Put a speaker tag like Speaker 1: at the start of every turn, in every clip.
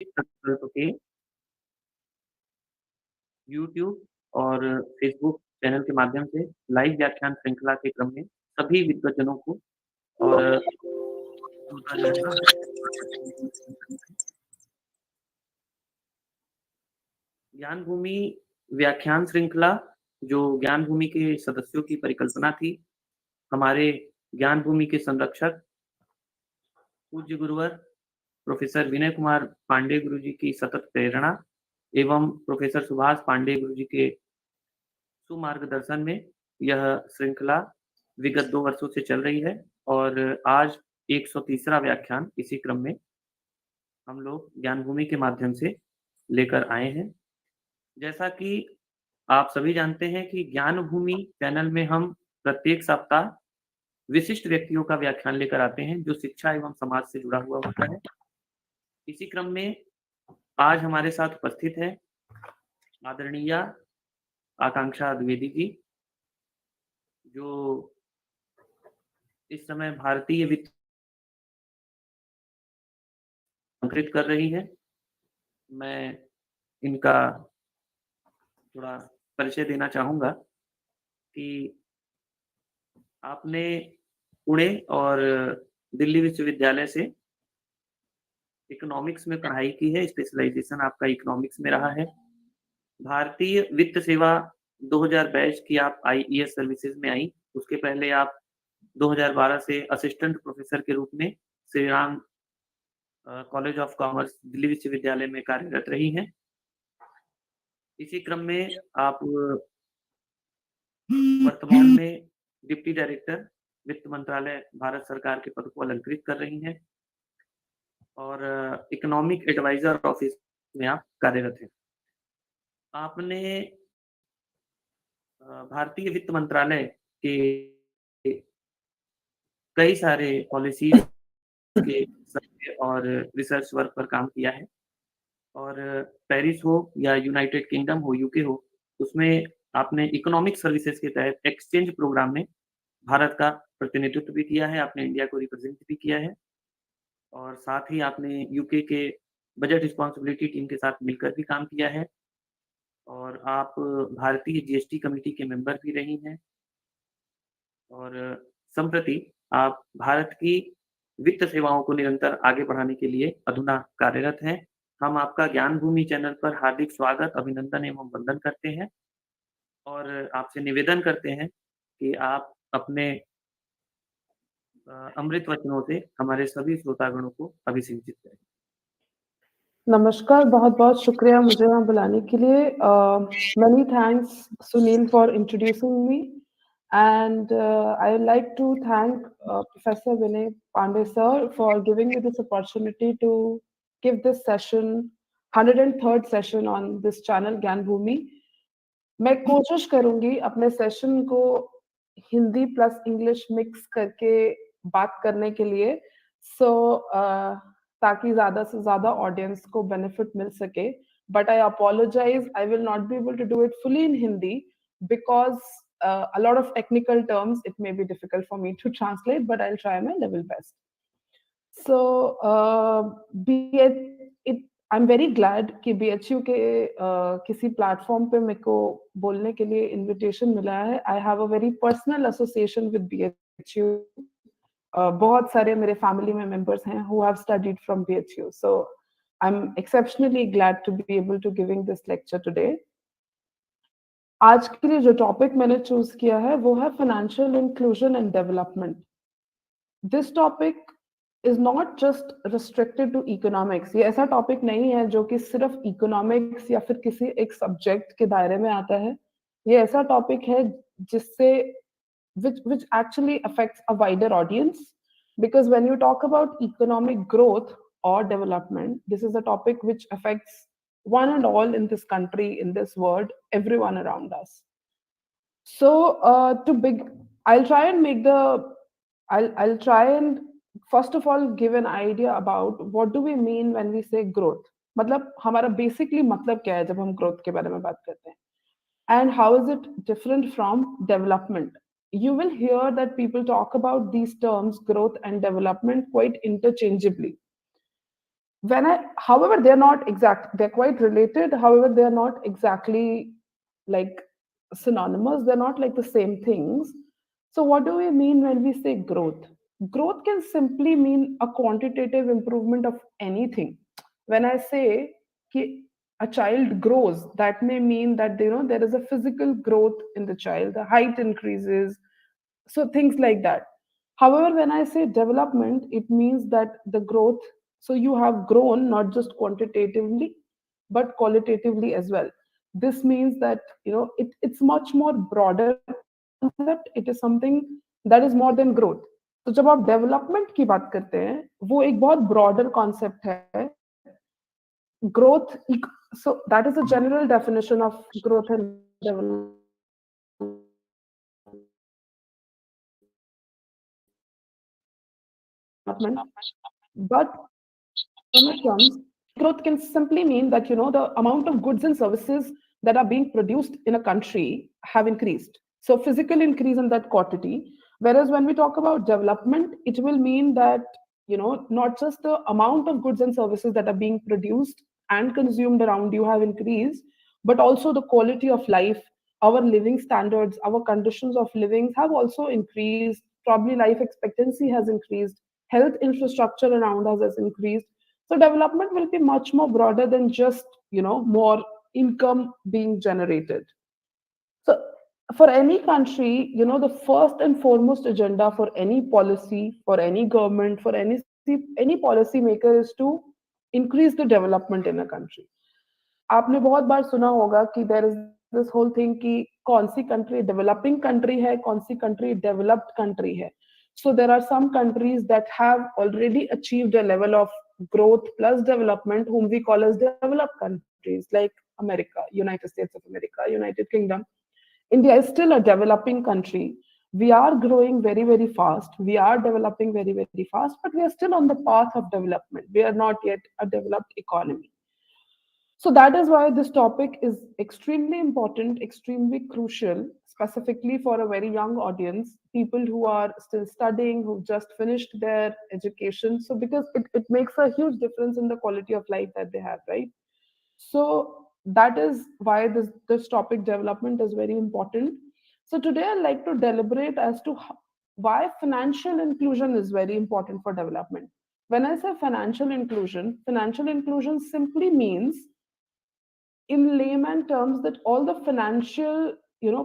Speaker 1: संकल्प के यूट्यूब और फेसबुक चैनल के माध्यम से लाइव व्याख्यान श्रृंखला के क्रम में सभी विद्वज्जनों को और श्रोताजनों ज्ञान भूमि व्याख्यान श्रृंखला जो ज्ञान भूमि के सदस्यों की परिकल्पना थी, हमारे ज्ञान भूमि के संरक्षक पूज्य गुरुवर प्रोफेसर विनय कुमार पांडे गुरु जी की सतत प्रेरणा एवं प्रोफेसर सुभाष पांडे गुरु जी के सुमार्गदर्शन में यह श्रृंखला विगत 2 वर्षों से चल रही है और आज 130वां व्याख्यान इसी क्रम में हम लोग ज्ञान भूमि के माध्यम से लेकर आए हैं। जैसा कि आप सभी जानते हैं कि ज्ञान भूमि चैनल में हम प्रत्येक सप्ताह विशिष्ट व्यक्तियों का व्याख्यान लेकर आते हैं जो शिक्षा एवं समाज से जुड़ा हुआ होता है। इसी क्रम में आज हमारे साथ उपस्थित है आदरणीय आकांक्षा द्विवेदी जी, जो इस समय भारतीय वित्त अंकित कर रही है। मैं इनका थोड़ा परिचय देना चाहूँगा कि आपने पुणे और दिल्ली विश्वविद्यालय से इकोनॉमिक्स में पढ़ाई की है, स्पेशलाइजेशन आपका इकोनॉमिक्स में रहा है। भारतीय वित्त सेवा 2000 बैच की आप IES सर्विसेज में आई, उसके पहले आप 2012 से असिस्टेंट प्रोफेसर के रूप में Shri Ram college of commerce Delhi विश्वविद्यालय में कार्यरत रही हैं। इसी क्रम में आप वर्तमान में डिप्टी डायरेक्टर वित्त मंत्रालय भारत सरकार के पद को अलंकृत कर रही हैं और इकोनॉमिक एडवाइजर ऑफिस में आप कार्यरत हैं। आपने भारतीय वित्त मंत्रालय के कई सारे पॉलिसीज के सर्वे और रिसर्च वर्क पर काम किया है और पेरिस हो या यूनाइटेड किंगडम हो, यूके हो, उसमें आपने इकोनॉमिक सर्विसेज के तहत एक्सचेंज प्रोग्राम में भारत का प्रतिनिधित्व भी किया है, आपने इंडिया को रिप्रेजेंट भी किया है और साथ ही आपने यूके के बजट रिस्पॉन्सिबिलिटी टीम के साथ मिलकर भी काम किया है और आप भारतीय जीएसटी कमेटी के मेंबर भी रही हैं और संप्रति आप भारत की वित्त सेवाओं को निरंतर आगे बढ़ाने के लिए अधुना कार्यरत हैं। हम आपका ज्ञान भूमि चैनल पर हार्दिक स्वागत, अभिनंदन एवं वंदन करते हैं और आपसे निवेदन करते हैं कि आप अपने अमृत वचनों से हमारे सभी श्रोतागणों को अभिसिंचित करें।
Speaker 2: नमस्कार, बहुत-बहुत शुक्रिया मुझे यहाँ बुलाने के लिए। Many thanks Sunil for introducing me and I would like to thank Professor Vinay Pandey sir for giving me this opportunity to give this session, 103rd session on this channel ज्ञान भूमि। मैं कोशिश करूंगी अपने सेशन को Hindi plus English mix करके बात करने के लिए ताकि ज्यादा से ज्यादा ऑडियंस को बेनिफिट मिल सके but I apologise I will not be able to do it fully in Hindi because a lot of technical terms it may be difficult for me to translate but I'll try my level best. So I'm very glad कि BHU के किसी platform पे मेरे को बोलने के लिए invitation मिला है. I have a very personal association with BHU. बहुत सारे मेरे फैमिली में मेंबर्स हैं who have studied from BHU. So I'm exceptionally glad to be able to giving this lecture today. आज के लिए जो टॉपिक मैंने चूज किया है वो है financial inclusion and development. This topic is not just restricted to economics. ये ऐसा टॉपिक नहीं है जो कि सिर्फ इकोनॉमिक्स या फिर किसी एक सब्जेक्ट के दायरे में आता है. ये ऐसा टॉपिक है जिससे which actually affects a wider audience because when you talk about economic growth or development, this is a topic which affects one and all in this country, in this world, everyone around us. So I'll try and first of all give an idea about what do we mean when we say growth. मतलब हमारा basically मतलब क्या है जब हम growth के बारे में बात करते हैं, and how is it different from development. You will hear that people talk about these terms growth and development quite interchangeably. however, they're not exact, they're quite related. However, they're not exactly like synonymous. They're not like the same things. So, what do we mean when we say growth? Growth can simply mean a quantitative improvement of anything. When I say ki a child grows, that may mean that there is a physical growth in the child, the height increases, so things like that. However, when I say development, it means that the growth, so you have grown not just quantitatively but qualitatively as well. This means that it's much more broader concept. It is something that is more than growth. तो जब आप development की बात करते हैं, वो एक बहुत ब्रॉडर कॉन्सेप्ट है. Growth, so that is a general definition of growth and development. But when it comes, growth can simply mean that the amount of goods and services that are being produced in a country have increased. So physical increase in that quantity. Whereas when we talk about development, it will mean that not just the amount of goods and services that are being produced and consumed around you have increased, but also the quality of life, our living standards, our conditions of living have also increased. Probably life expectancy has increased, health infrastructure around us has increased. So development will be much more broader than just more income being generated. So for any country, the first and foremost agenda for any policy, for any government, for any policy maker is to increase the development in a country. आपने बहुत बार सुना होगा कि there is this whole thing कि कौन सी country developing country है, कौन सी कंट्री डेवलप्ड कंट्री है. So there are some countries that have already achieved a level of growth plus development, whom we call as developed countries, like America, United States of America, United Kingdom. India is still a developing country. We are growing very, very fast. We are developing very, very fast, but we are still on the path of development. We are not yet a developed economy. So that is why this topic is extremely important, extremely crucial, specifically for a very young audience, people who are still studying, who just finished their education. So because it makes a huge difference in the quality of life that they have, right? So that is why this topic development is very important. So today I'd like to deliberate as to why financial inclusion is very important for development. When I say financial inclusion simply means, in layman terms, that all the financial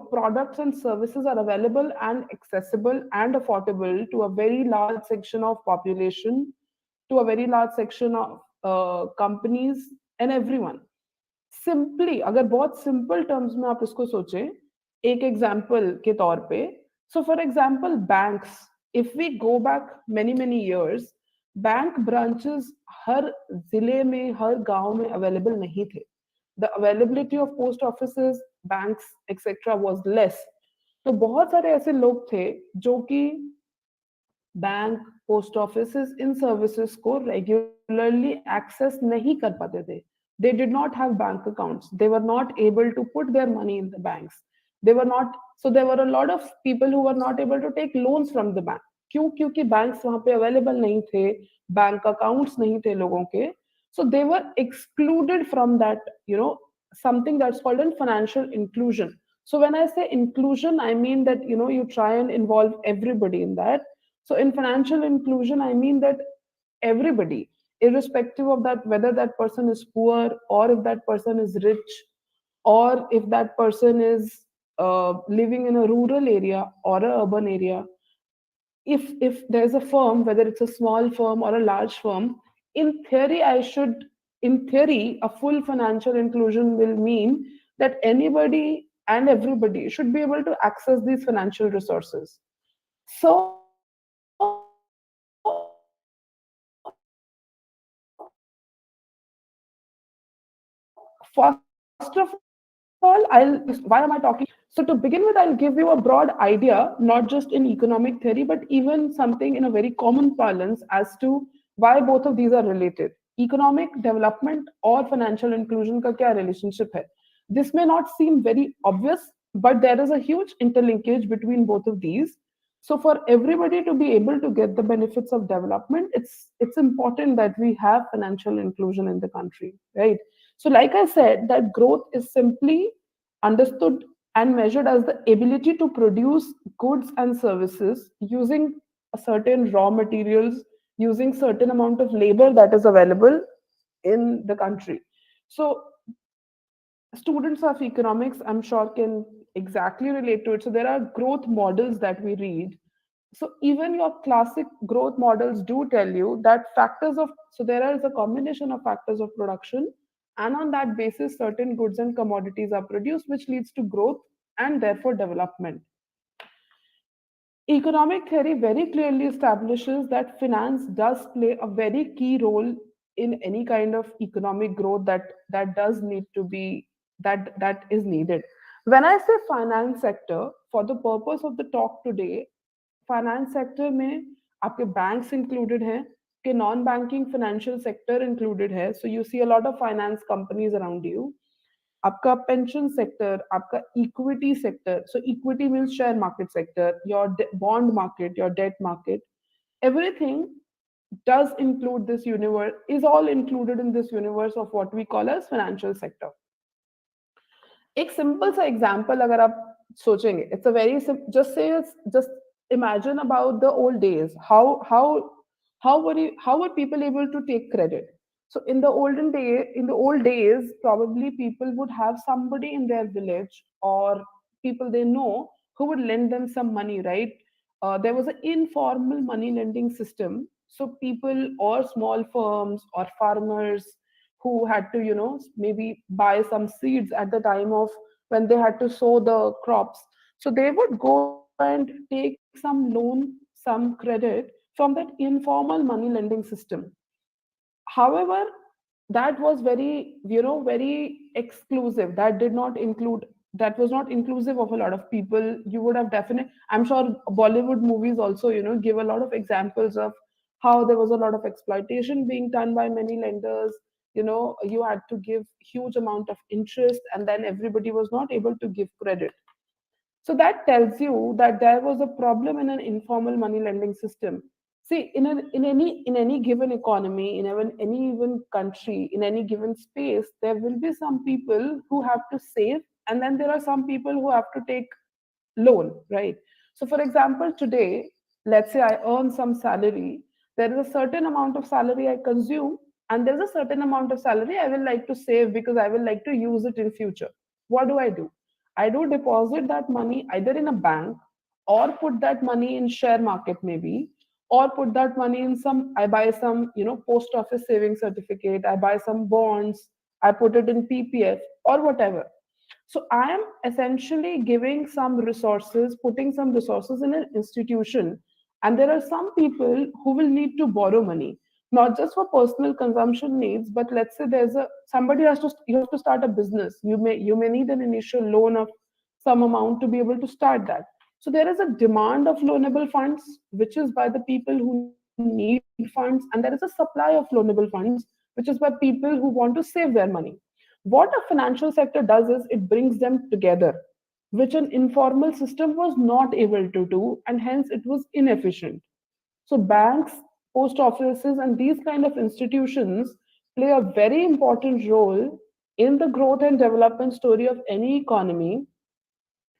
Speaker 2: products and services are available and accessible and affordable to a very large section of population, to a very large section of companies and everyone. Simply अगर बहुत simple terms में आप इसको सोचें, एक example के तौर पे, so for example banks, if we go back many many years, bank branches हर जिले में, हर गांव में अवेलेबल नहीं थे. The availability of post offices, banks etcetera was less. तो बहुत सारे ऐसे लोग थे जो कि बैंक, पोस्ट ऑफिस, इन सर्विसेज को रेगुलरली एक्सेस नहीं कर पाते थे. They did not have bank accounts. They were not able to put their money in the banks. They were not, so there were a lot of people who were not able to take loans from the bank. क्यों? क्योंकि banks वहां पे available नहीं थे, bank accounts नहीं थे लोगों के. So they were excluded from that, something that's called in financial inclusion. So when I say inclusion, I mean that, you try and involve everybody in that. So in financial inclusion, I mean that everybody, irrespective of that, whether that person is poor or if that person is rich, or if that person is living in a rural area or a urban area, if there's a firm, whether it's a small firm or a large firm, in theory, a full financial inclusion will mean that anybody and everybody should be able to access these financial resources. So first of all, why am I talking? So to begin with, I'll give you a broad idea, not just in economic theory, but even something in a very common parlance as to why both of these are related. Economic development or financial inclusion का क्या relationship है? This may not seem very obvious, but there is a huge interlinkage between both of these. So for everybody to be able to get the benefits of development, it's important that we have financial inclusion in the country, right? So like I said, that growth is simply understood and measured as the ability to produce goods and services using a certain raw materials, using certain amount of labor that is available in the country. So students of economics, I'm sure, can exactly relate to it. So there are growth models that we read. So even your classic growth models do tell you that factors of, so there is a combination of factors of production, and on that basis certain goods and commodities are produced, which leads to growth and therefore development. Economic theory very clearly establishes that finance does play a very key role in any kind of economic growth that does need to be, that is needed. When I say finance sector, for the purpose of the talk today, finance sector में आपके banks included हैं, के non banking financial sector included है, so you see a lot of finance companies around you, आपका pension sector, आपका equity sector, so equity means share market sector, your bond market, your debt market, everything does include this universe, is all included in this universe of what we call as financial sector. एक simple सा example अगर आप सोचेंगे, it's a very just say just imagine about the old days, how were people able to take credit. So in the old days, probably people would have somebody in their village or people they know who would lend them some money, right? There was an informal money lending system, so people or small firms or farmers who had to, maybe buy some seeds at the time of when they had to sow the crops. So they would go and take some loan, some credit from that informal money lending system. However, that was very, very exclusive. That did not include, that was not inclusive of a lot of people. You would have definitely, I'm sure Bollywood movies also, give a lot of examples of how there was a lot of exploitation being done by many lenders. You had to give huge amount of interest, and then everybody was not able to give credit. So that tells you that there was a problem in an informal money lending system. See, in any given economy, in any even country, in any given space, there will be some people who have to save, and then there are some people who have to take loan, right? So, for example, today, let's say I earn some salary, there is a certain amount of salary I consume, and there's a certain amount of salary I will like to save because I will like to use it in future. What do? I do deposit that money either in a bank or put that money in share market maybe, or put that money in some, I buy some, post office saving certificate, I buy some bonds, I put it in PPF or whatever. So I am essentially giving some resources, putting some resources in an institution. And there are some people who will need to borrow money, not just for personal consumption needs, but let's say there's a somebody has to, you have to start a business. You may need an initial loan of some amount to be able to start that. So there is a demand of loanable funds, which is by the people who need funds, and there is a supply of loanable funds, which is by people who want to save their money. What a financial sector does is it brings them together, which an informal system was not able to do, and hence it was inefficient. So banks, post offices, and these kind of institutions play a very important role in the growth and development story of any economy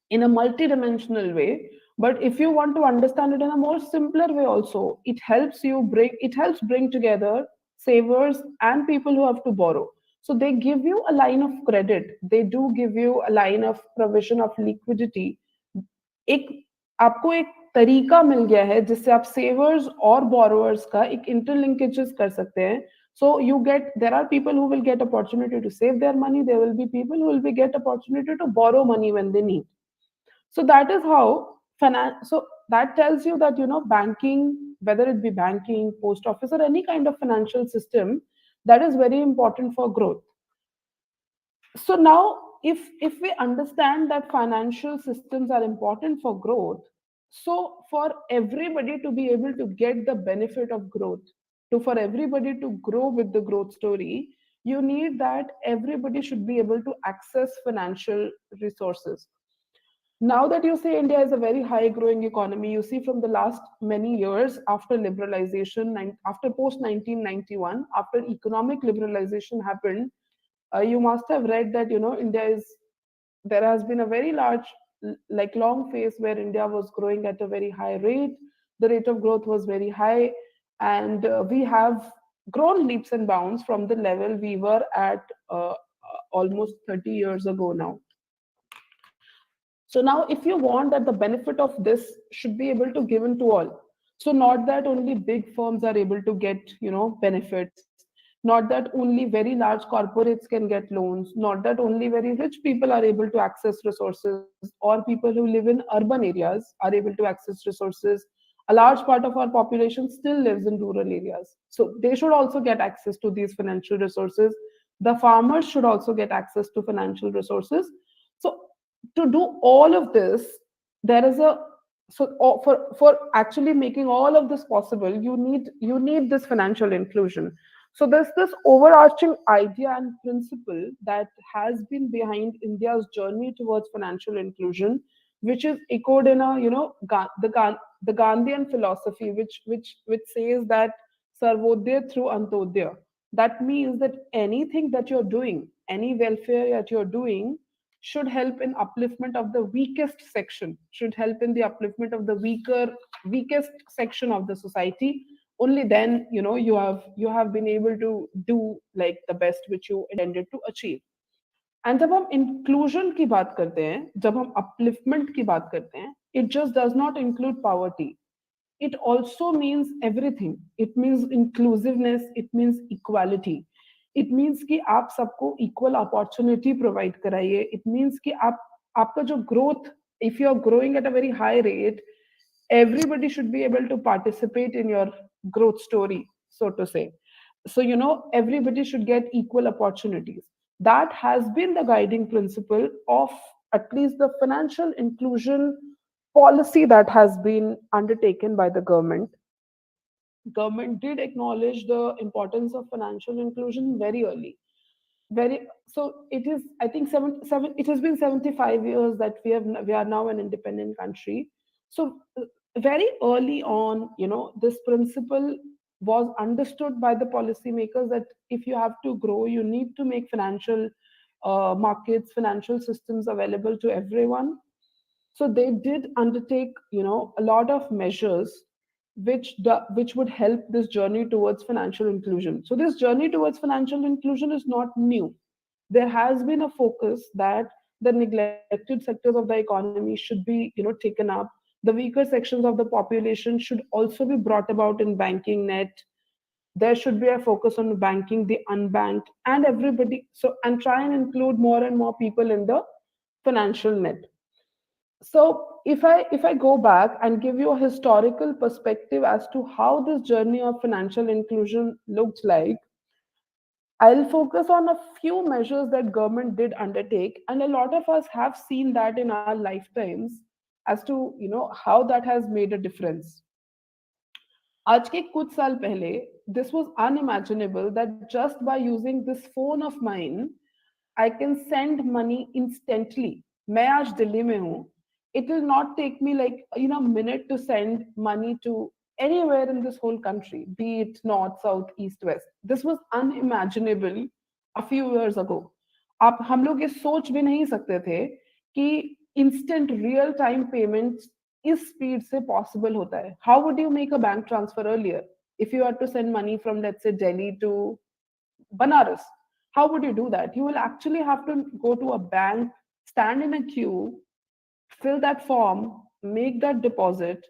Speaker 2: in a multidimensional way. But if you want to understand it in a more simpler way also, it helps bring together savers and people who have to borrow. So they give you a line of credit, they do give you a line of provision of liquidity. एक आपको एक तरीका मिल गया है जिससे आप सेवर्स और borrowers का एक इंटरलिंकेजेस कर सकते हैं. So you get, there are people who will get opportunity to save their money, there will be people who will be get opportunity to borrow money when they need. So that is how finance, so that tells you that, banking, whether it be banking, post office, or any kind of financial system, that is very important for growth. So now, if we understand that financial systems are important for growth, so for everybody to be able to get the benefit of growth, to for everybody to grow with the growth story, you need that everybody should be able to access financial resources. Now that you say India is a very high growing economy, you see from the last many years after liberalization, after post 1991, after economic liberalization happened, you must have read that India is there has been a very large like long phase where India was growing at a very high rate. The rate of growth was very high, and we have grown leaps and bounds from the level we were at almost 30 years ago now. So now, if you want that the benefit of this should be able to given to all, so not that only big firms are able to get benefits, not that only very large corporates can get loans, not that only very rich people are able to access resources, or people who live in urban areas are able to access resources. A large part of our population still lives in rural areas, so they should also get access to these financial resources. The farmers should also get access to financial resources. So to do all of this, there is a for actually making all of this possible, you need this financial inclusion. So there's this overarching idea and principle that has been behind India's journey towards financial inclusion, which is echoed in a the Gandhian philosophy, which says that sarvodaya through antodaya. That means that anything that you're doing, any welfare that you're doing, should help in upliftment of the weakest section, should help in the upliftment of the weakest section of the society. Only then you have been able to do like the best which you intended to achieve. And जब हम inclusion की बात करते हैं, जब हम upliftment की बात करते हैं, it just does not include poverty. It also means everything. It means inclusiveness, it means equality. It means कि आप सबको equal opportunity provide कराइए. It means कि आपका जो growth, if you are growing at a very high rate, everybody should be able to participate in your growth story, so to say. So everybody should get equal opportunities. That has been the guiding principle of at least the financial inclusion policy that has been undertaken by the government. Government did acknowledge the importance of financial inclusion very early. Very so it is, I think, it has been 75 years that we are now an independent country. So very early on, this principle was understood by the policymakers that if you have to grow, you need to make financial markets, financial systems available to everyone. So they did undertake a lot of measures which would help this journey towards financial inclusion. So this journey towards financial inclusion is not new. There has been a focus that the neglected sectors of the economy should be taken up. The weaker sections of the population should also be brought about in banking net. There should be a focus on banking the unbanked and everybody, so and try and include more and more people in the financial net. So if I go back and give you a historical perspective as to how this journey of financial inclusion looked like, I'll focus on a few measures that government did undertake, and a lot of us have seen that in our lifetimes as to how that has made a difference. आज के कुछ साल पहले, this was unimaginable that just by using this phone of mine, I can send money instantly. मैं आज दिल्ली में हूँ. It will not take me like a minute to send money to anywhere in this whole country, be it north, south, east, west. This was unimaginable a few years ago. आप हम लोग ये सोच भी नहीं सकते थे कि instant real time payments इस स्पीड से पॉसिबल होता है. How would you make a bank transfer earlier if you had to send money from, let's say, Delhi to Banaras? How would you do that? You will actually have to go to a bank, stand in a queue, fill that form, make that deposit,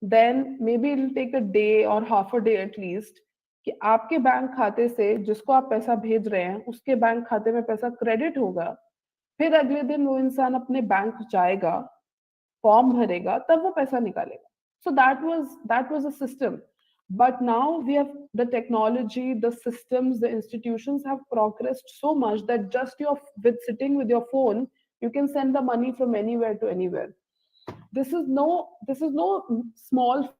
Speaker 2: then maybe it'll take a day or half a day at least कि आपके bank खाते से जिसको आप पैसा भेज रहे हैं उसके बैंक खाते में पैसा क्रेडिट होगा. फिर अगले दिन वो इंसान अपने बैंक जाएगा, फॉर्म भरेगा, तब वो पैसा निकालेगा. So that was a system. But now we have the technology, the systems, the institutions have progressed so much that just with sitting with your phone, you can send the money from anywhere to anywhere. This is no small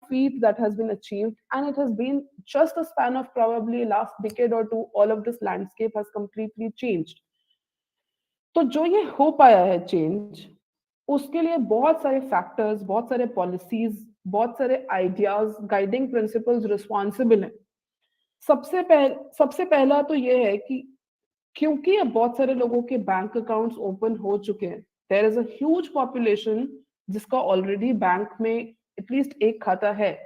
Speaker 2: feat that has been achieved, and it has been just a span of probably last decade or two. All of this landscape has completely changed. तो जो ये हो पाया है change, उसके लिए बहुत सारे फैक्टर्स, बहुत सारे पॉलिसीज, बहुत सारे आइडियाज, गाइडिंग प्रिंसिपल्स रिस्पॉन्सिबल हैं। सबसे पहला तो ये है कि क्योंकि अब बहुत सारे लोगों के बैंक अकाउंट्स ओपन हो चुके हैं, there is a huge population जिसका ऑलरेडी बैंक में एटलीस्ट एक खाता है,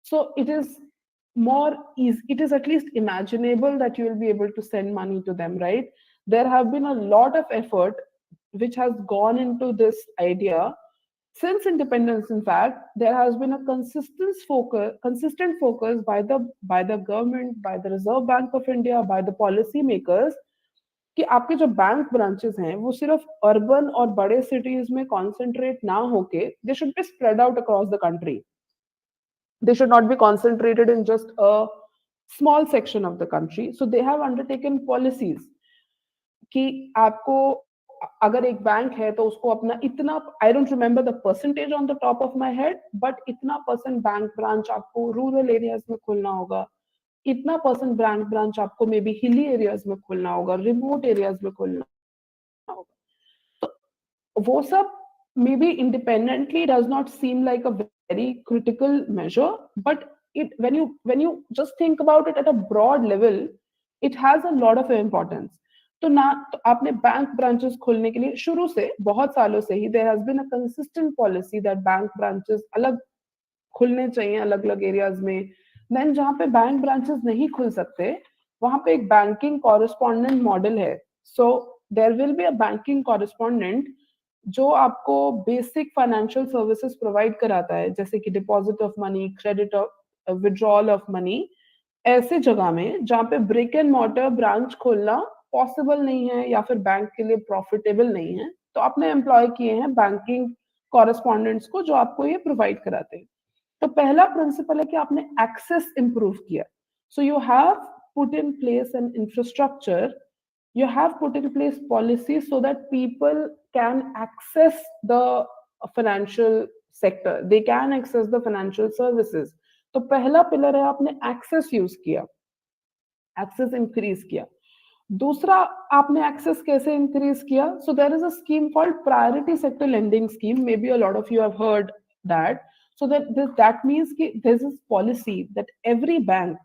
Speaker 2: सो it is at least imaginable that you will be able to send money to them, right? There have been a lot of effort which has gone into this idea since independence. In fact, there has been a consistent focus by the government, by the Reserve Bank of India, by the policy makers, कि आपके जो bank branches हैं वो सिर्फ urban और बड़े cities में concentrate ना होके they should be spread out across the country. They should not be concentrated in just a small section of the country. So they have undertaken policies कि आपको अगर एक बैंक है तो उसको अपना इतना, I don't remember the percentage on the top of my head, but इतना परसेंट बैंक ब्रांच आपको रूरल एरियाज में खोलना होगा, इतना परसेंट बैंक ब्रांच आपको मे बी हिली एरियाज में खोलना होगा, रिमोट एरियाज में खोलना होगा. तो वो सब maybe independently does not seem like a very critical measure, but it when you just think about it at a broad level, it has a lot of importance. तो ना तो आपने बैंक ब्रांचेस खोलने के लिए शुरू से बहुत सालों से ही there has been a consistent policy that bank branches अलग खुलने चाहिए अलग अलग एरियाज में. देन जहां पे बैंक ब्रांचेस नहीं खुल सकते वहां पे एक बैंकिंग कॉरेस्पॉन्डेंट मॉडल है. So there will be a banking correspondent जो आपको बेसिक फाइनेंशियल सर्विसेज प्रोवाइड कराता है, जैसे कि deposit of money, credit of withdrawal of money. ऐसे जगह में जहां पे ब्रिक एंड मॉर्टर ब्रांच खोलना पॉसिबल नहीं है या फिर बैंक के लिए प्रॉफिटेबल नहीं है, तो आपने एम्प्लॉय किए हैं बैंकिंग कॉरेस्पॉन्डेंट्स को जो आपको ये प्रोवाइड कराते हैं. तो पहला प्रिंसिपल है कि आपने एक्सेस इंप्रूव किया. So you have put in place N infrastructure, you have put in place policies so that people can access the financial sector, they can access the financial services. तो पहला pillar है आपने access use किया, access increase किया. दूसरा आपने access कैसे increase किया? So there is a scheme called priority sector lending scheme, may be a lot of you have heard that. So that means कि this is policy that every bank,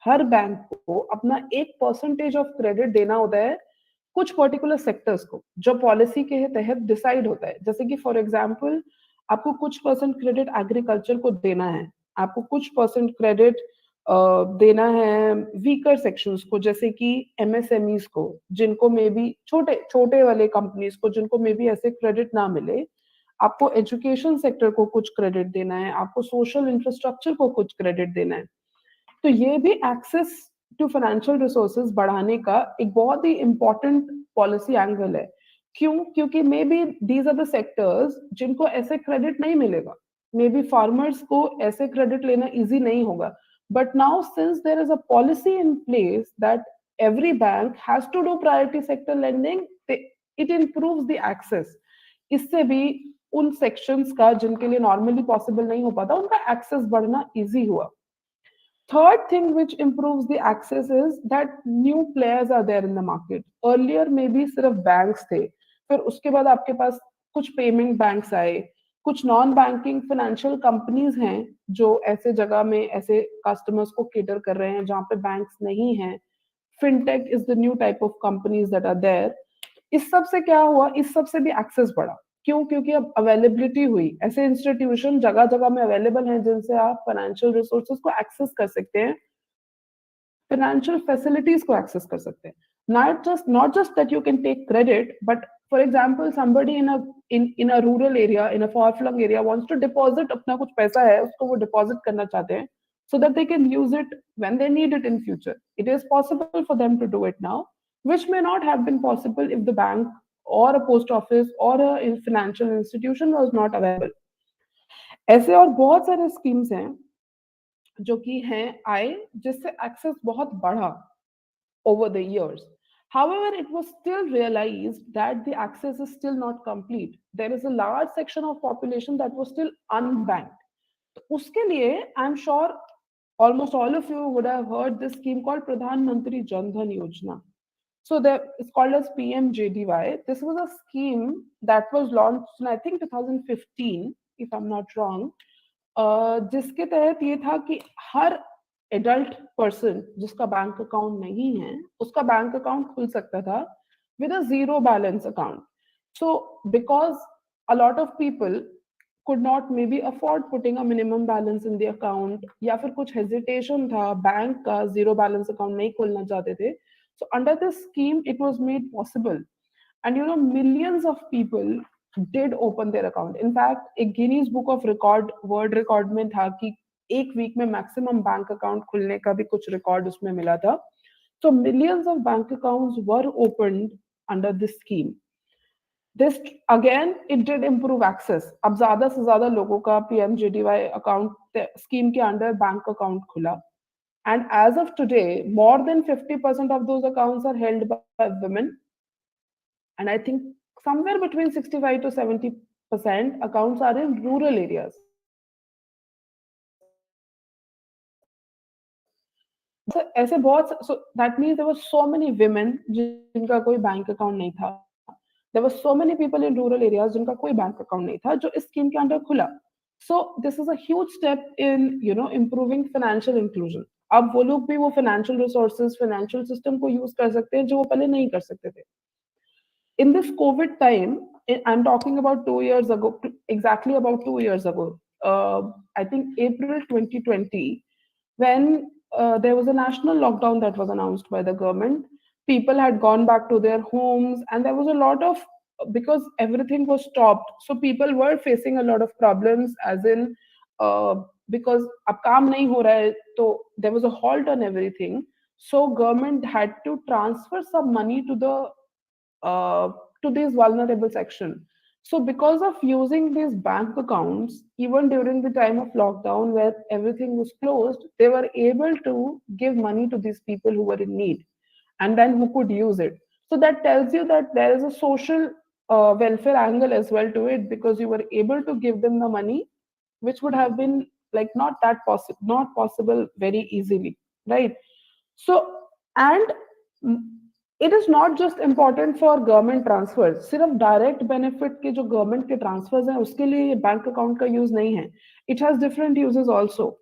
Speaker 2: हर bank को अपना 1% of credit देना होता है कुछ particular sectors को, जो पॉलिसी के तहत डिसाइड होता है. जैसे कि फॉर एग्जांपल आपको कुछ परसेंट क्रेडिट एग्रीकल्चर को देना है, आपको कुछ परसेंट क्रेडिट देना है वीकर सेक्शंस को, जैसे कि एमएसएमईज को, जिनको मे बी छोटे छोटे वाले कंपनीज को जिनको मे बी ऐसे क्रेडिट ना मिले. आपको एजुकेशन सेक्टर को कुछ क्रेडिट देना है, आपको सोशल इंफ्रास्ट्रक्चर को कुछ क्रेडिट देना है. तो ये भी एक्सेस टू फाइनेंशियल रिसोर्सेज बढ़ाने का एक बहुत ही इंपॉर्टेंट पॉलिसी एंगल है. क्यों? क्योंकि maybe these are the sectors जिनको ऐसे क्रेडिट नहीं मिलेगा, मे बी फार्मर्स को ऐसे क्रेडिट लेना इजी नहीं होगा. But now since there is a policy in place that every bank has to do priority sector lending, it improves the access. इससे भी उन सेक्शंस का जिनके लिए नॉर्मली पॉसिबल नहीं हो पाता उनका एक्सेस बढ़ना इजी हुआ. Third thing which improves the access is that new players are there in the market. Earlier maybe सिर्फ banks थे, फिर उसके बाद आपके पास कुछ पेमेंट बैंक्स आए, कुछ नॉन बैंकिंग फाइनेंशियल कंपनीज हैं जो ऐसे जगह में ऐसे कस्टमर्स को केटर कर रहे हैं जहां पे बैंक्स नहीं हैं. Fintech is the new type of companies that are there. इस सब से क्या हुआ? इस सब से भी एक्सेस बढ़ा. क्यों? क्योंकि अब अवेलेबिलिटी हुई, ऐसे इंस्टीट्यूशन जगह जगह में अवेलेबल हैं जिनसे आप फाइनेंशियल रिसोर्सेज को एक्सेस कर सकते हैं, फाइनेंशियल फैसिलिटीज को एक्सेस कर सकते हैं. not just that you can take credit, but for example somebody in a rural area, in a far flung area wants to deposit अपना कुछ पैसा है उसको वो deposit करना चाहते हैं so that they can use it when they need it in future. It is possible for them to do it now, which may not have been possible if the bank or a post office or a financial institution was not available. ऐसे और बहुत सारे schemes हैं जो कि हैं आए जिससे एक्सेस बहुत बढ़ा over the years. However, it was still realized that the access is still not complete. There is a large section of population that was still unbanked. तो उसके लिए I'm sure almost all of you would have heard this scheme called Pradhan Mantri Jan Dhan Yojana. So it's called as PMJDY. This was a scheme that was launched in I think 2015, if I'm not wrong. जिसके तहत ये था कि हर adult person जिसका bank account नहीं है उसका bank account खुल सकता था with a zero balance account. So because a lot of people could not maybe afford putting a minimum balance in the account या फिर कुछ hesitation था बैंक का zero balance account नहीं खोलना चाहते थे, so under this scheme it was made possible. And you know, millions of people did open their account. In fact, एक Guinness Book of Record world record में था कि एक वीक में मैक्सिमम बैंक अकाउंट खुलने का भी कुछ रिकॉर्ड उसमें मिला था. So millions of bank accounts were opened under this scheme. This again, it did improve access. अब ज्यादा से ज्यादा लोगों का PMJDY अकाउंट स्कीम के अंडर बैंक अकाउंट खुला. And as of today, more than 50% of those accounts are held by women. And I think somewhere between 65 to 70% accounts are in rural areas. So ऐसे बहुत, so that means there were so many women जिनका कोई bank account नहीं था. There were so many people in rural areas जिनका कोई bank account नहीं था जो इस स्कीम के अंडर खुला. So this is a huge step in improving financial inclusion. अब वो लोग भी वो financial resources, financial system को use कर सकते हैं जो वो पहले नहीं कर सकते थे. In this COVID time, I'm talking about 2 years ago, exactly about 2 years ago, I think April 2020, when there was a national lockdown that was announced by the government. People had gone back to their homes, and there was a lot of, because everything was stopped, so people were facing a lot of problems, as in because ab kaam nahi ho raha hai, so there was a halt on everything. So government had to transfer some money to this vulnerable section. So because of using these bank accounts, even during the time of lockdown where everything was closed, they were able to give money to these people who were in need and then who could use it. So that tells you that there is a social welfare angle as well to it, because you were able to give them the money, which would have been like not possible very easily, right? So, and it is not just important for government transfers. सिर्फ direct benefit के जो government के transfers हैं उसके लिए ये bank account का use नहीं है. It has different uses also.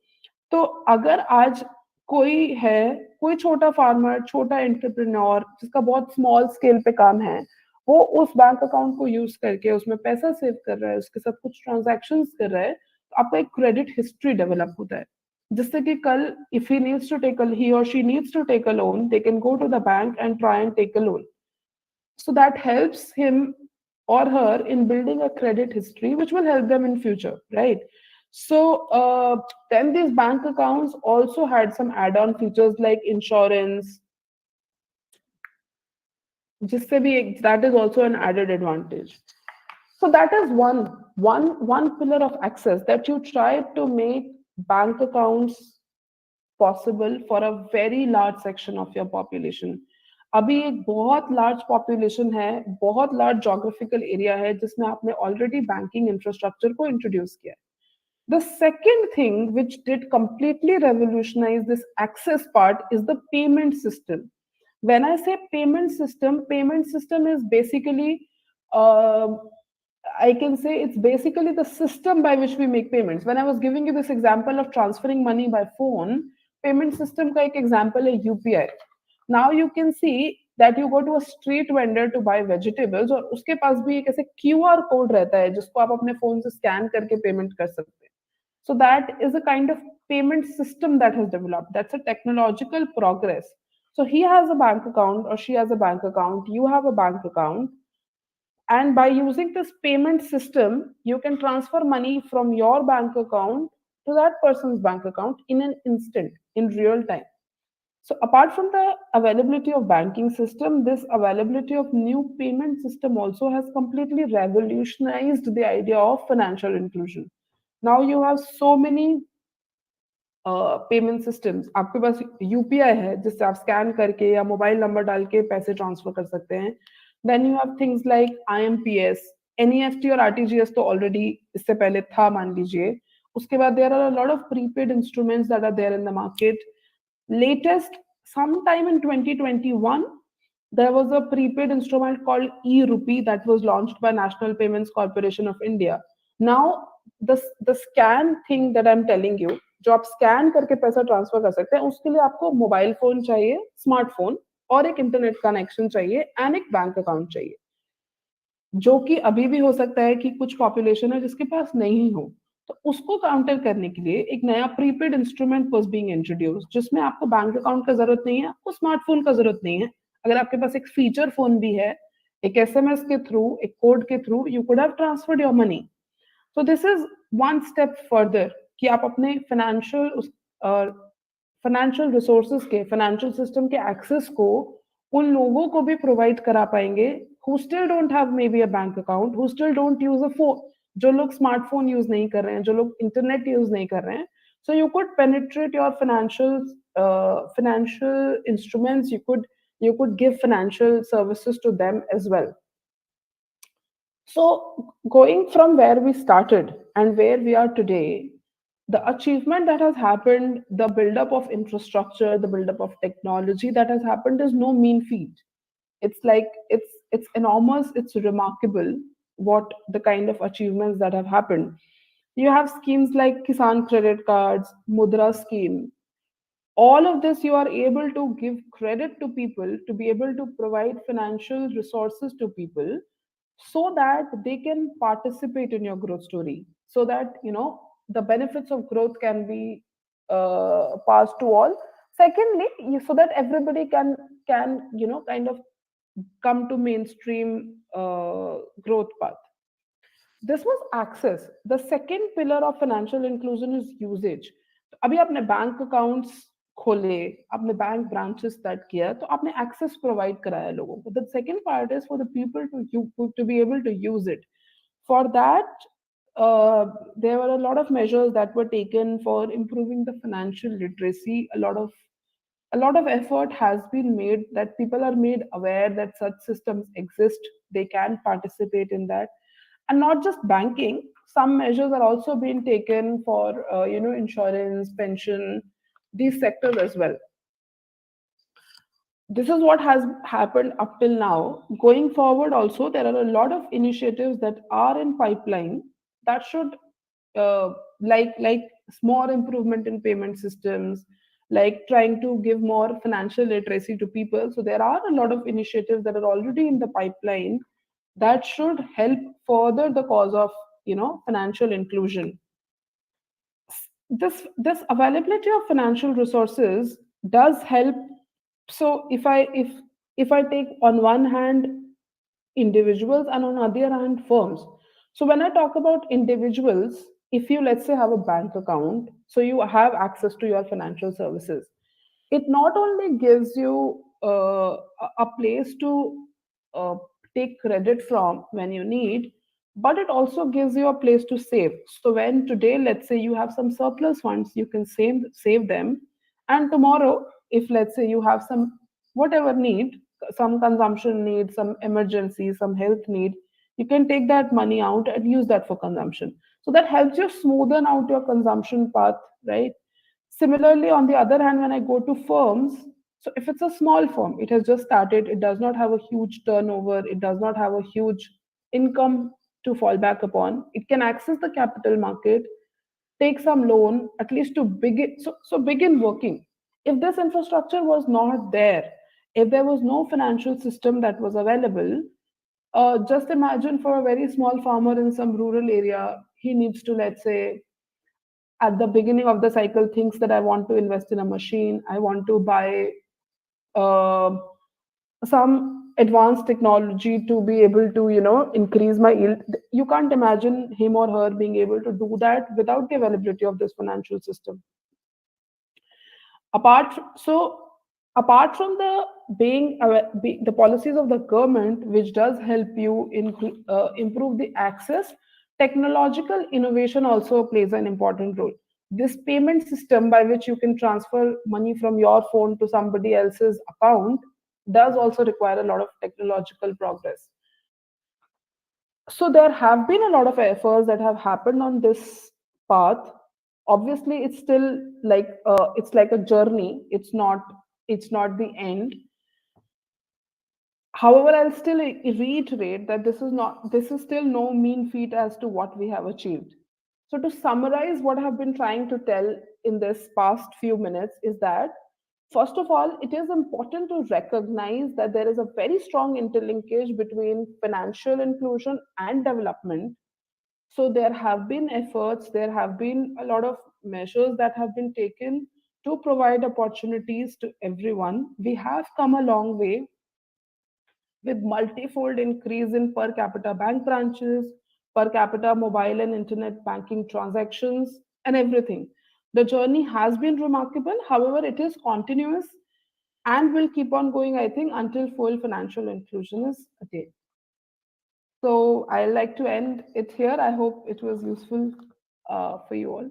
Speaker 2: तो अगर आज कोई है, कोई छोटा फार्मर, छोटा एंटरप्रेन्योर जिसका बहुत स्मॉल स्केल पे काम है, वो उस बैंक अकाउंट को यूज करके उसमें पैसा सेव कर रहा है, उसके साथ कुछ ट्रांजैक्शंस कर रहा है, तो आपका एक क्रेडिट हिस्ट्री डेवलप होता है, जिससे कि कल if he or she needs to take a loan, they can go to the bank and try and take a loan. So that helps him or her in building a credit history, which will help them in future, right? So then these bank accounts also had some add-on features like insurance, that is also an added advantage. So that is one pillar of access, that you try to make bank accounts possible for a very large section of your population. अभी एक बहुत large population है, बहुत large geographical area है जिसमें आपने already banking infrastructure को introduce किया है. The second thing which did completely revolutionize this access part is the payment system. When I say payment system is basically, I can say it's basically the system by which we make payments. When I was giving you this example of transferring money by phone, payment system का एक example है UPI. Now you can see that you go to a street vendor to buy vegetables और उसके पास भी एक ऐसे QR code रहता है जिसको आप अपने फोन से स्कैन करके पेमेंट कर सकते हैं. So that is a kind of payment system that has developed. That's a technological progress. So he has a bank account or she has a bank account, you have a bank account. And by using this payment system, you can transfer money from your bank account to that person's bank account in an instant, in real time. So apart from the availability of banking system, this availability of new payment system also has completely revolutionized the idea of financial inclusion. Now you have so many payment systems. आपके पास UPI है जिससे आप scan करके या mobile number डाल के पैसे transfer कर सकते हैं. Then you have things like IMPS, NEFT और RTGS तो ऑलरेडी इससे पहले था मान लीजिए. उसके बाद there are a lot of prepaid instruments that are there in the market. Latest sometime in 2021 There was a prepaid instrument called e-rupee that was launched by National Payments Corporation of India. Now the scan thing that I'm telling you, जो आप scan करके पैसा transfer कर सकते हैं, उसके लिए आपको मोबाइल फोन चाहिए, स्मार्टफोन, और एक इंटरनेट कनेक्शन चाहिए एंड एक बैंक अकाउंट चाहिए, जो कि अभी भी हो सकता है कि कुछ पॉपुलेशन है जिसके पास नहीं हो। तो उसको काउंटर करने के लिए एक नया prepaid instrument was being introduce, जिसमें आपको बैंक अकाउंट का जरूरत नहीं है, आपको स्मार्टफोन का जरूरत नहीं है। अगर आपके पास एक फीचर फोन भी है, एक एसएमएस के थ्रू, एक कोड के through you could have transferred your money. So this is one step further कि आप अपने फाइनेंशियल रिसोर्सेज के, फाइनेंशियल सिस्टम के एक्सेस को उन लोगों को भी प्रोवाइड करा पाएंगे who still don't have maybe a bank account, who still don't use a phone, जो लोग स्मार्टफोन यूज नहीं कर रहे हैं, जो लोग इंटरनेट यूज नहीं कर रहे हैं। So you could penetrate your financial instruments. You could give financial services to them as well. So going from where we started and where we are today, the achievement that has happened, the buildup of infrastructure, the buildup of technology that has happened is no mean feat. It's like it's enormous, it's remarkable what the kind of achievements that have happened. You have schemes like Kisan credit cards, Mudra scheme. All of this you are able to give credit to people, to be able to provide financial resources to people so that they can participate in your growth story, so that the benefits of growth can be passed to all. Secondly, so that everybody can kind of come to mainstream growth path. This was access. The second pillar of financial inclusion is usage. अभी आपने bank accounts खोले, आपने bank branches start किया, तो आपने access provide कराया लोगों को. The second part is for the people to be able to use it. For that, there were a lot of measures that were taken for improving the financial literacy. A lot of effort has been made, that people are made aware that such systems exist, they can participate in that. And not just banking, some measures are also being taken for insurance, pension, these sectors as well. This is what has happened up till now. Going forward also, there are a lot of initiatives that are in pipeline that should like small improvement in payment systems, like trying to give more financial literacy to people. So there are a lot of initiatives that are already in the pipeline that should help further the cause of financial inclusion. This availability of financial resources does help. So if I take on one hand individuals and on other hand firms. So when I talk about individuals, if you, let's say, have a bank account, so you have access to your financial services, it not only gives you a place to uh, take credit from when you need, but it also gives you a place to save. So when today, let's say, you have some surplus funds, you can save them, and tomorrow, if let's say you have some whatever need, some consumption need, some emergency, some health need, you can take that money out and use that for consumption. So that helps you smoothen out your consumption path, right? Similarly, on the other hand, when I go to firms, so if it's a small firm, it has just started, it does not have a huge turnover, it does not have a huge income to fall back upon, it can access the capital market, take some loan, at least to begin, so begin working. If this infrastructure was not there, if there was no financial system that was available, just imagine for a very small farmer in some rural area, he needs to, let's say, at the beginning of the cycle, thinks that I want to invest in a machine, I want to buy uh, some advanced technology to be able to increase my yield. You can't imagine him or her being able to do that without the availability of this financial system. Apart from the the policies of the government, which does help you improve the access, technological innovation also plays an important role. This payment system by which you can transfer money from your phone to somebody else's account does also require a lot of technological progress. So there have been a lot of efforts that have happened on this path. Obviously, it's still it's like a journey. It's not the end. However, I'll still reiterate that this is still no mean feat as to what we have achieved. So, to summarize what I have been trying to tell in this past few minutes is that, first of all, it is important to recognize that there is a very strong interlinkage between financial inclusion and development. So, there have been efforts, there have been a lot of measures that have been taken to provide opportunities to everyone. We have come a long way with multifold increase in per capita bank branches, per capita mobile and internet banking transactions, and everything. The journey has been remarkable. However, it is continuous and will keep on going, I think, until full financial inclusion is attained. So I like to end it here. I hope it was useful for you all.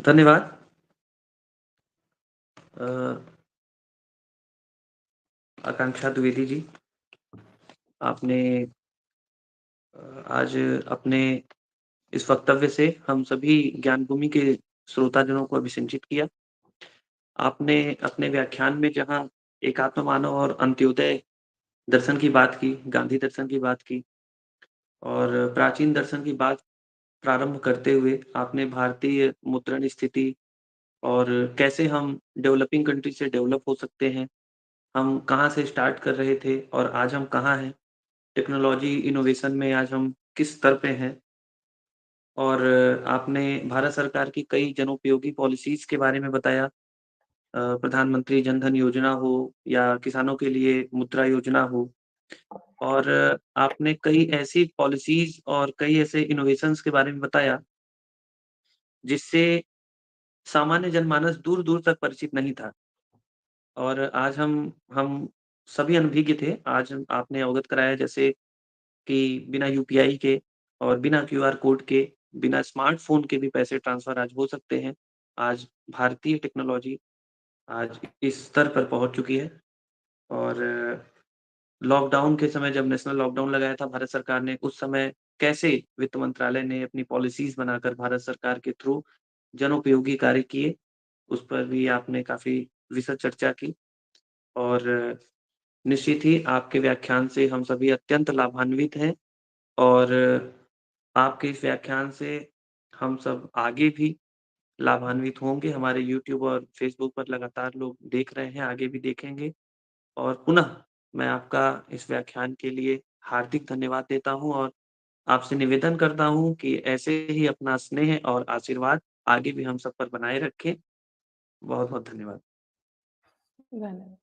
Speaker 1: धन्यवाद। आकांक्षा द्विवेदी जी, आपने आज अपने इस वक्तव्य से हम सभी ज्ञान भूमि के श्रोताजनों को अभिसिंचित किया। आपने अपने व्याख्यान में जहाँ एकात्म मानव और अंत्योदय दर्शन की बात की, गांधी दर्शन की बात की और प्राचीन दर्शन की बात प्रारंभ करते हुए आपने भारतीय मुद्रण स्थिति और कैसे हम डेवलपिंग कंट्री से डेवलप हो सकते हैं, हम कहाँ से स्टार्ट कर रहे थे और आज हम कहाँ हैं, टेक्नोलॉजी इनोवेशन में आज हम किस स्तर पे हैं और आपने भारत सरकार की कई जनोपयोगी पॉलिसीज़ के बारे में बताया। प्रधानमंत्री जन धन योजना हो या किसानों के लिए मुद्रा योजना हो और आपने कई ऐसी पॉलिसीज़ और कई ऐसे इनोवेशंस के बारे में बताया, जिससे सामान्य जनमानस दूर-दूर तक परिचित नहीं था और आज हम सभी अनभिज्ञ थे। आज आपने अवगत कराया जैसे कि बिना यूपीआई के और बिना क्यूआर कोड के, बिना स्मार्टफ़ोन के भी पैसे ट्रांसफ़र आज हो सकते हैं। आज भारतीय टेक्नोलॉजी आज इस स्तर पर पहुँच चुकी है और लॉकडाउन के समय जब नेशनल लॉकडाउन लगाया था भारत सरकार ने, उस समय कैसे वित्त मंत्रालय ने अपनी पॉलिसीज़ बनाकर भारत सरकार के थ्रू जनोपयोगी कार्य किए, उस पर भी आपने काफ़ी विस्तृत चर्चा की और निश्चित ही आपके व्याख्यान से हम सभी अत्यंत लाभान्वित हैं और आपके इस व्याख्यान से हम सब आगे भी लाभान्वित होंगे। हमारे यूट्यूब और फ़ेसबुक पर लगातार लोग देख रहे हैं, आगे भी देखेंगे और पुनः मैं आपका इस व्याख्यान के लिए हार्दिक धन्यवाद देता हूँ और आपसे निवेदन करता हूँ कि ऐसे ही अपना स्नेह और आशीर्वाद आगे भी हम सब पर बनाए रखें। बहुत-बहुत धन्यवाद।
Speaker 2: धन्यवाद।